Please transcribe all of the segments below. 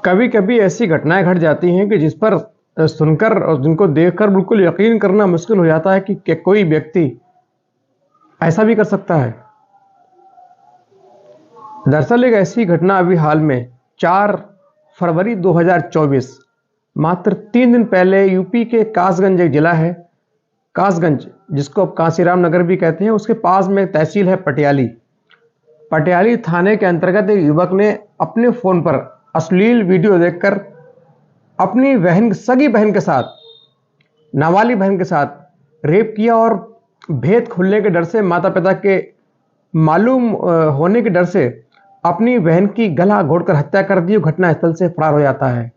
कभी कभी ऐसी घटनाएं घट जाती हैं कि जिस पर सुनकर और जिनको देखकर बिल्कुल यकीन करना मुश्किल हो जाता है कि कोई व्यक्ति ऐसा भी कर सकता है। दरअसल एक ऐसी घटना अभी हाल में 4 फरवरी 2024 मात्र 3 दिन पहले यूपी के कासगंज एक जिला है, कासगंज जिसको अब कांसीराम नगर भी कहते हैं, उसके पास में एक तहसील है पटियाली। पटियाली थाने के अंतर्गत एक युवक ने अपने फ़ोन पर अश्लील वीडियो देखकर अपनी बहन, सगी बहन के साथ, नाबालिग बहन के साथ रेप किया और भेद खुलने के डर से, माता पिता के मालूम होने के डर से अपनी बहन की गला घोटकर हत्या कर दी और घटनास्थल से फरार हो जाता है।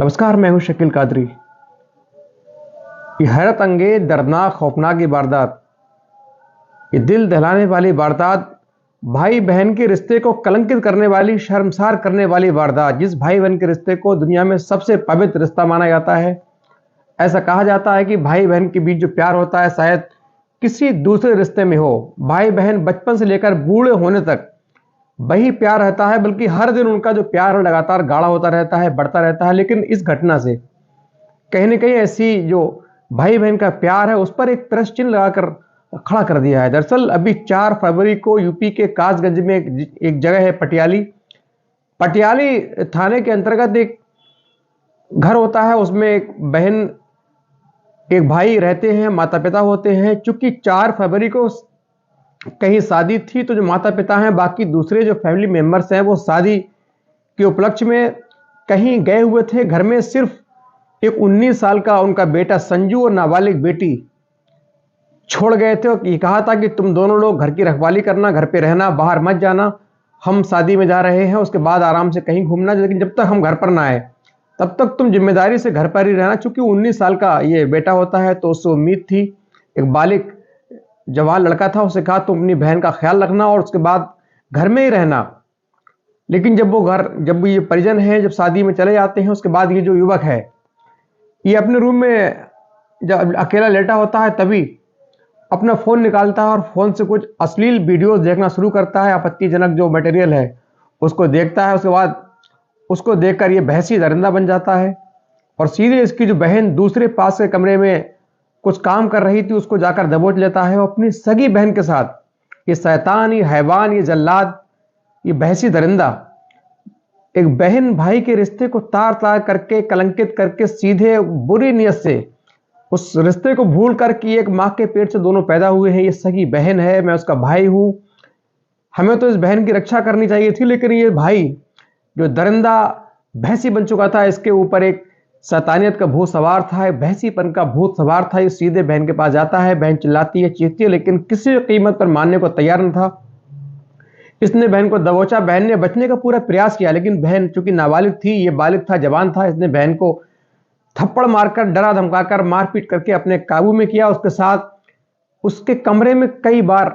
नमस्कार, मैं हूं शकील कादरी। ये हैरत अंगेज, दर्दनाक, खौफनाक ये वारदात, ये दिल दहलाने वाली वारदात, भाई बहन के रिश्ते को कलंकित करने वाली, शर्मसार करने वाली वारदात, जिस भाई बहन के रिश्ते को दुनिया में सबसे पवित्र रिश्ता माना जाता है। ऐसा कहा जाता है कि भाई बहन के बीच जो प्यार होता है शायद किसी दूसरे रिश्ते में हो। भाई बहन बचपन से लेकर बूढ़े होने तक वही प्यार रहता है, बल्कि हर दिन उनका जो प्यार है लगातार गाढ़ा होता रहता है, बढ़ता रहता है। लेकिन इस घटना से कहीं ना कहीं ऐसी जो भाई बहन का प्यार है उस पर एक प्रश्न चिन्ह लगाकर खड़ा कर दिया है। दरअसल अभी 4 फरवरी को यूपी के कासगंज में एक जगह है पटियाली। पटियाली थाने के अंतर्गत एक घर होता है, उसमें एक बहन, एक भाई रहते हैं, माता पिता होते हैं। चूंकि 4 फरवरी को कहीं शादी थी, तो जो माता पिता हैं, बाकी दूसरे जो फैमिली मेंबर्स हैं, वो शादी के उपलक्ष्य में कहीं गए हुए थे। घर में सिर्फ एक 19 साल का उनका बेटा संजू और नाबालिग बेटी छोड़ गए थे और ये कहा था कि तुम दोनों लोग घर की रखवाली करना, घर पे रहना, बाहर मत जाना, हम शादी में जा रहे हैं, उसके बाद आराम से कहीं घूमना, लेकिन जब तक हम घर पर ना आए तब तक तुम जिम्मेदारी से घर पर ही रहना। चूंकि 19 साल का ये बेटा होता है तो उससे उम्मीद थी, एक बालिग जवान लड़का था, उसे कहा तुम अपनी बहन का ख्याल रखना और उसके बाद घर में ही रहना। लेकिन जब ये परिजन हैं, जब शादी में चले जाते हैं, उसके बाद ये जो युवक है, ये अपने रूम में जब अकेला लेटा होता है तभी अपना फ़ोन निकालता है और फ़ोन से कुछ अश्लील वीडियोस देखना शुरू करता है। आपत्तिजनक जो मटेरियल है उसको देखता है। उसके बाद उसको देखकर ये बहसी दरिंदा बन जाता है और सीधे इसकी जो बहन दूसरे पास के कमरे में कुछ काम कर रही थी उसको जाकर दबोच लेता है और अपनी सगी बहन के साथ ये शैतान, ये हैवान, ये जल्लाद, ये बहसी दरिंदा एक बहन भाई के रिश्ते को तार तार करके, कलंकित करके, सीधे बुरी नीयत से उस रिश्ते को भूल कर कि एक माँ के पेट से दोनों पैदा हुए हैं, ये सगी बहन है, मैं उसका भाई हूं, हमें तो इस बहन की रक्षा करनी चाहिए थी। लेकिन ये भाई जो दरिंदा भैंसी बन चुका था, इसके ऊपर एक शैतानियत का भूत सवार था, एक भैंसीपन का भूत सवार था। ये सीधे बहन के पास जाता है, बहन चिल्लाती है, चीखती है, लेकिन किसी कीमत पर मानने को तैयार न था। इसने बहन को दबोचा, बहन ने बचने का पूरा प्रयास किया, लेकिन बहन चूंकि नाबालिग थी, ये बालिग था, जवान था, इसने बहन को थप्पड़ मारकर, डरा धमकाकर, मारपीट करके अपने काबू में किया। उसके साथ उसके कमरे में कई बार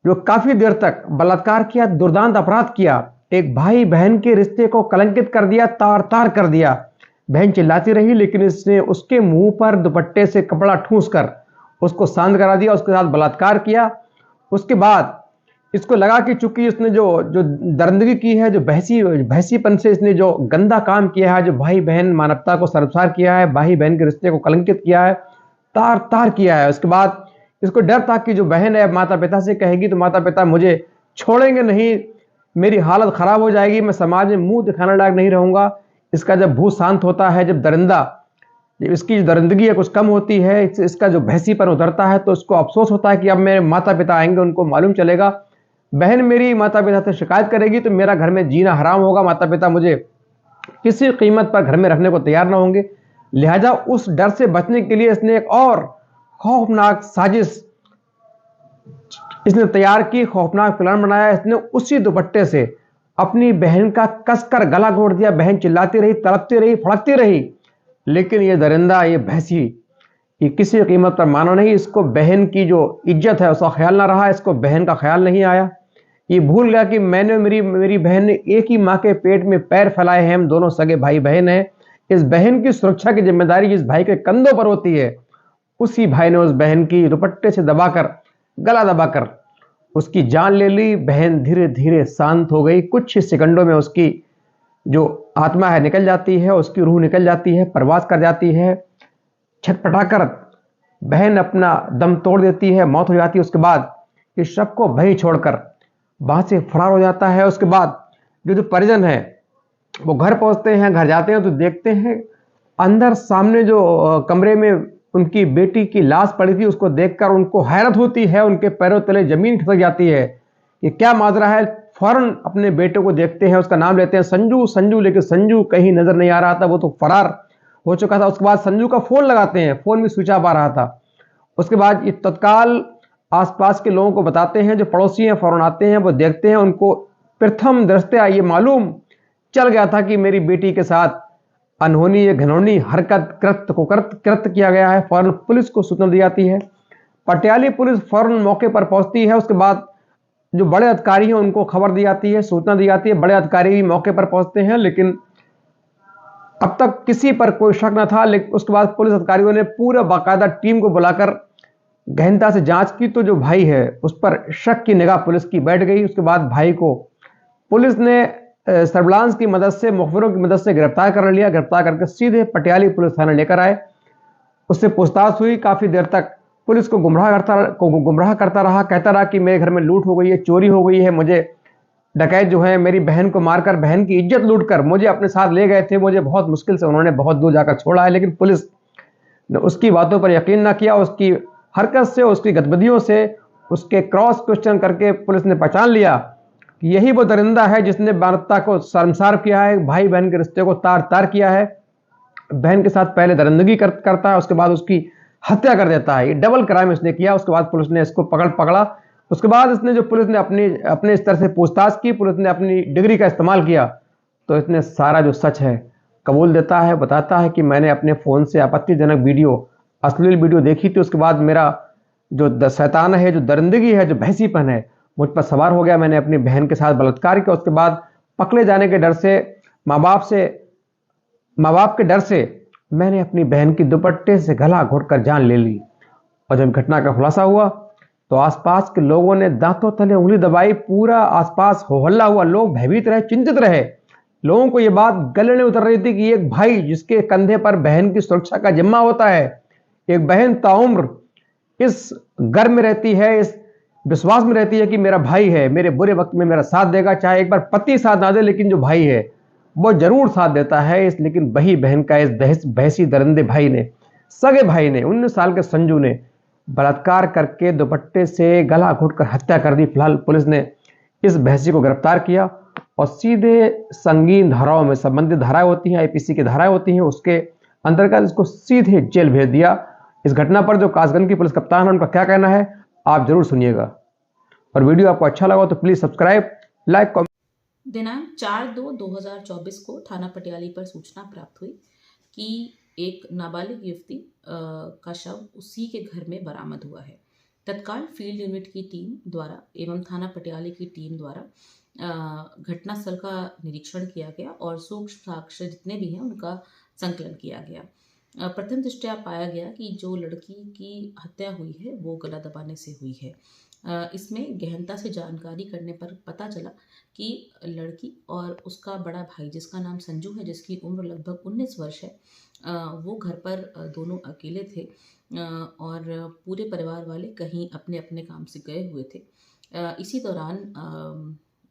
जो काफी देर तक बलात्कार किया, दुर्दांत अपराध किया, एक भाई बहन के रिश्ते को कलंकित कर दिया, तार तार कर दिया। बहन चिल्लाती रही, लेकिन इसने उसके मुंह पर दुपट्टे से कपड़ा ठूंस कर उसको शांत करा दिया, उसके साथ बलात्कार किया। उसके बाद इसको लगा कि चूंकि इसने जो जो दरिंदगी की है, जो भैंसीपन से इसने जो गंदा काम किया है, जो भाई बहन मानवता को शर्मसार किया है, भाई बहन के रिश्ते को कलंकित किया है, तार तार किया है। उसके बाद इसको डर था कि जो बहन है माता पिता से कहेगी तो माता पिता मुझे छोड़ेंगे नहीं, मेरी हालत खराब हो जाएगी, मैं समाज में मुंह दिखाने लायक नहीं रहूंगा। इसका जब भूत शांत होता है, जब इसकी जो दरिंदगी है कुछ कम होती है, इसका जो भैंसीपन उतरता है, तो इसको अफसोस होता है कि अब मेरे माता पिता आएंगे, उनको मालूम चलेगा बहन मेरी माता पिता से शिकायत करेगी तो मेरा घर में जीना हराम होगा, माता पिता मुझे किसी कीमत पर घर में रखने को तैयार ना होंगे। लिहाजा उस डर से बचने के लिए इसने एक और खौफनाक साजिश इसने तैयार की, खौफनाक प्लान बनाया। इसने उसी दुपट्टे से अपनी बहन का कसकर गला घोट दिया। बहन चिल्लाती रही, तड़पती रही, फड़कती रही, लेकिन ये दरिंदा, ये भैंसी, ये किसी कीमत पर माना नहीं। इसको बहन की जो इज्जत है उसका ख्याल ना रहा, इसको बहन का ख्याल नहीं आया। ये भूल गया कि मेरी बहन ने एक ही माँ के पेट में पैर फैलाए हैं, हम दोनों सगे भाई बहन हैं। इस बहन की सुरक्षा की जिम्मेदारी जिस भाई के कंधों पर होती है, उसी भाई ने उस बहन की दुपट्टे से दबाकर, गला दबाकर उसकी जान ले ली। बहन धीरे धीरे शांत हो गई। कुछ ही सेकंडों में उसकी जो आत्मा है निकल जाती है, उसकी रूह निकल जाती है, प्रवास कर जाती है। छटपटाकर बहन अपना दम तोड़ देती है, मौत हो जाती है। उसके बाद इस शव को वहीं छोड़कर वहां से फरार हो जाता है। उसके बाद जो परिजन है वो घर पहुंचते हैं, घर जाते हैं तो देखते हैं अंदर सामने जो कमरे में उनकी बेटी की लाश पड़ी थी, उसको देखकर उनको हैरत होती है, उनके पैरों तले जमीन खिसक जाती है। ये क्या माजरा है। फौरन अपने बेटे को देखते हैं, उसका नाम लेते हैं संजू संजू, लेकिन संजू कहीं नजर नहीं आ रहा था, वो तो फरार हो चुका था। उसके बाद संजू का फोन लगाते हैं, फोन भी स्विच ऑफ आ रहा था। उसके बाद ये तत्काल आसपास के लोगों को बताते हैं, जो पड़ोसी हैं फौरन आते हैं, वो देखते हैं। उनको प्रथम दृष्टया ये मालूम चल गया था कि मेरी बेटी के साथ अनहोनी या घिनौनी हरकत कृत्य किया गया है। फौरन पुलिस को सूचना दी जाती है। पटियाली पुलिस फौरन मौके पर पहुंचती है। उसके बाद जो बड़े अधिकारी हैं उनको खबर दी जाती है, सूचना दी जाती है। बड़े अधिकारी भी मौके पर पहुंचते हैं, लेकिन अब तक किसी पर कोई शक न था। लेकिन उसके बाद पुलिस अधिकारियों ने पूरा बाकायदा टीम को बुलाकर गहनता से जांच की, तो जो भाई है उस पर शक की निगाह पुलिस की बैठ गई। उसके बाद भाई को पुलिस ने सर्विलांस की मदद से, मुखबिरों की मदद से गिरफ्तार कर लिया। गिरफ्तार करके सीधे पटियाली पुलिस थाना लेकर आए। उससे पूछताछ हुई। काफी देर तक पुलिस को गुमराह करता रहा, कहता रहा कि मेरे घर में लूट हो गई है, चोरी हो गई है, मुझे डकैत जो है मेरी बहन को मारकर बहन की इज्जत लूटकर मुझे अपने साथ ले गए थे, मुझे बहुत मुश्किल से उन्होंने बहुत दूर जाकर छोड़ा है। लेकिन पुलिस ने उसकी बातों पर यकीन ना किया। उसकी हरकत से, उसकी गतिविधियों से, उसके क्रॉस क्वेश्चन करके पुलिस ने पहचान लिया कि यही वो दरिंदा है जिसने मानवता को शर्मसार किया है, भाई बहन के रिश्ते को तार तार किया है। बहन के साथ पहले दरिंदगी करता है, उसके बाद उसकी हत्या कर देता है। ये डबल क्राइम इसने किया। उसके बाद पुलिस ने इसको पकड़ा। उसके बाद इसने जो पुलिस ने अपने स्तर से पूछताछ की, पुलिस ने अपनी डिग्री का इस्तेमाल किया, तो इसने सारा जो सच है कबूल देता है। बताता है कि मैंने अपने फ़ोन से आपत्तिजनक वीडियो, अश्लील वीडियो देखी थी। उसके बाद मेरा जो शैतान है, जो दरिंदगी है, जो भैंसीपन है, मुझ पर सवार हो गया। मैंने अपनी बहन के साथ बलात्कार किया। उसके बाद पकड़े जाने के डर से, माँ बाप के डर से मैंने अपनी बहन की दुपट्टे से गला घोटकर जान ले ली। और जब घटना का खुलासा हुआ तो आसपास के लोगों ने दांतों तले उंगली दबाई। पूरा आसपास हो हल्ला हुआ, लोग भयभीत रहे, चिंतित रहे। लोगों को यह बात गले नहीं उतर रही थी कि एक भाई जिसके कंधे पर बहन की सुरक्षा का जिम्मा होता है, एक बहन ताउम्र इस गर्व में रहती है, इस विश्वास में रहती है कि मेरा भाई है, मेरे बुरे वक्त में मेरा साथ देगा। चाहे एक बार पति साथ ना दे, लेकिन जो भाई है वो जरूर साथ देता है। लेकिन वही बहन का इस भैंसी दरिंदे भाई ने, सगे भाई ने, 19 साल के संजू ने बलात्कार करके दुपट्टे से गला घोटकर हत्या कर दी। फिलहाल पुलिस ने इस भैंसी को गिरफ्तार किया और सीधे संगीन धाराओं में, संबंधित धाराएं होती हैं, आईपीसी की धाराएं होती हैं, उसके अंतर्गत इसको सीधे जेल भेज दिया। इस घटना पर जो कासगंज की पुलिस कप्तान है उनका क्या कहना है आप जरूर सुनिएगा। और वीडियो आपको अच्छा लगा तो प्लीज सब्सक्राइब, लाइक, कमेंट। दिनांक 4/2/2024 को थाना पटियाली पर सूचना प्राप्त हुई कि एक नाबालिग युवती का शव उसी के घर में बरामद हुआ है। तत्काल फील्ड यूनिट की टीम द्वारा एवं थाना पटियाली की टीम द्वारा घटनास्थल का निरीक्षण किया गया और सूक्ष्म साक्ष्य जितने भी हैं उनका संकलन किया गया। प्रथम दृष्टया पाया गया कि जो लड़की की हत्या हुई है वो गला दबाने से हुई है। इसमें गहनता से जानकारी करने पर पता चला कि लड़की और उसका बड़ा भाई जिसका नाम संजू है, जिसकी उम्र लगभग 19 वर्ष है, वो घर पर दोनों अकेले थे और पूरे परिवार वाले कहीं अपने अपने काम से गए हुए थे। इसी दौरान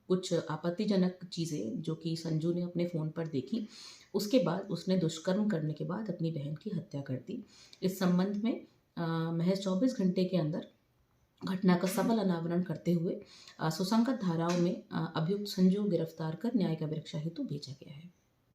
कुछ आपत्तिजनक चीज़ें जो कि संजू ने अपने फ़ोन पर देखी, उसके बाद उसने दुष्कर्म करने के बाद अपनी बहन की हत्या कर दी। इस संबंध में महज 24 घंटे के अंदर घटना का सफल अनावरण करते हुए सुसंगत धाराओं में अभियुक्त संजू गिरफ्तार कर न्यायिक अभिरक्षा हेतु भेजा गया है।